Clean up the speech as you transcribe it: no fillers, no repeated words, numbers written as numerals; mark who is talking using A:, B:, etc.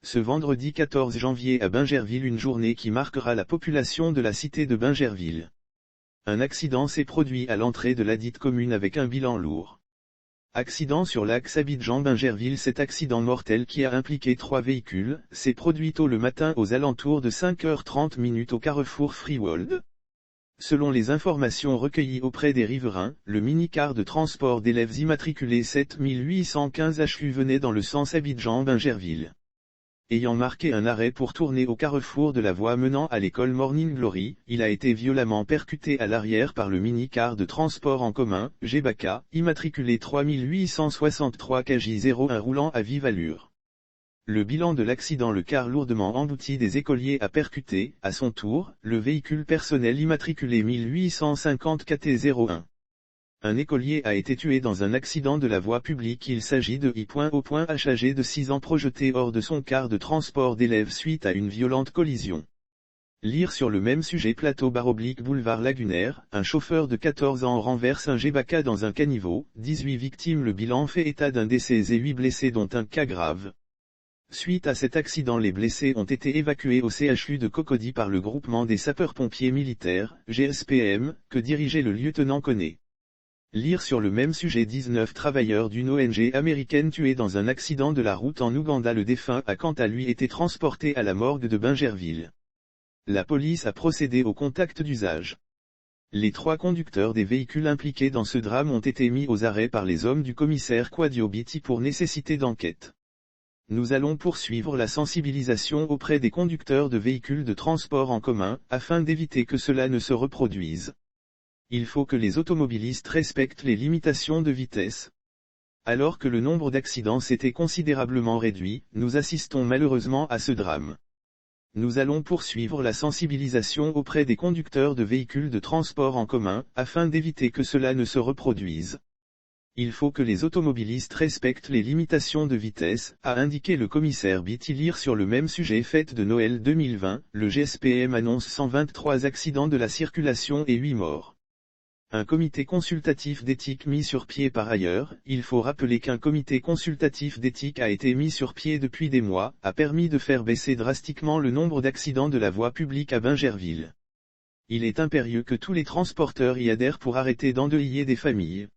A: Ce vendredi 14 janvier à Bingerville, une journée qui marquera la population de la cité de Bingerville. Un accident s'est produit à l'entrée de ladite commune avec un bilan lourd. Accident sur l'axe Abidjan-Bingerville. Cet accident mortel qui a impliqué 3 véhicules, s'est produit tôt le matin aux alentours de 5h30 au carrefour Freewold. Selon les informations recueillies auprès des riverains, le minicar de transport d'élèves immatriculé 7815 HU venait dans le sens Abidjan-Bingerville. Ayant marqué un arrêt pour tourner au carrefour de la voie menant à l'école Morning Glory, il a été violemment percuté à l'arrière par le minicar de transport en commun, Gebaka, immatriculé 3863 KJ01 roulant à vive allure. Le bilan de l'accident: le car lourdement embouti des écoliers a percuté, à son tour, le véhicule personnel immatriculé 1850 KT01. Un écolier a été tué dans un accident de la voie publique. Il s'agit de I.O.H âgé de 6 ans projeté hors de son car de transport d'élèves suite à une violente collision. Lire sur le même sujet: plateau/boulevard lagunaire, un chauffeur de 14 ans renverse un Gebaka dans un caniveau, 18 victimes. Le bilan fait état d'un décès et 8 blessés dont un cas grave. Suite à cet accident, les blessés ont été évacués au CHU de Cocody par le groupement des sapeurs-pompiers militaires, GSPM, que dirigeait le lieutenant Koné. Lire sur le même sujet: 19 travailleurs d'une ONG américaine tués dans un accident de la route en Ouganda. Le défunt a quant à lui été transporté à la morgue de Bingerville. La police a procédé au contact d'usage. Les 3 conducteurs des véhicules impliqués dans ce drame ont été mis aux arrêts par les hommes du commissaire Kwadio Biti pour nécessité d'enquête. Nous allons poursuivre la sensibilisation auprès des conducteurs de véhicules de transport en commun, afin d'éviter que cela ne se reproduise. Il faut que les automobilistes respectent les limitations de vitesse. Alors que le nombre d'accidents s'était considérablement réduit, nous assistons malheureusement à ce drame. Nous allons poursuivre la sensibilisation auprès des conducteurs de véhicules de transport en commun, afin d'éviter que cela ne se reproduise. Il faut que les automobilistes respectent les limitations de vitesse, a indiqué le commissaire Biti. Lire sur le même sujet: fête de Noël 2020, le GSPM annonce 123 accidents de la circulation et 8 morts. Un comité consultatif d'éthique mis sur pied. Par ailleurs, il faut rappeler qu'un comité consultatif d'éthique a été mis sur pied depuis des mois, a permis de faire baisser drastiquement le nombre d'accidents de la voie publique à Bingerville. Il est impérieux que tous les transporteurs y adhèrent pour arrêter d'endeuiller des familles.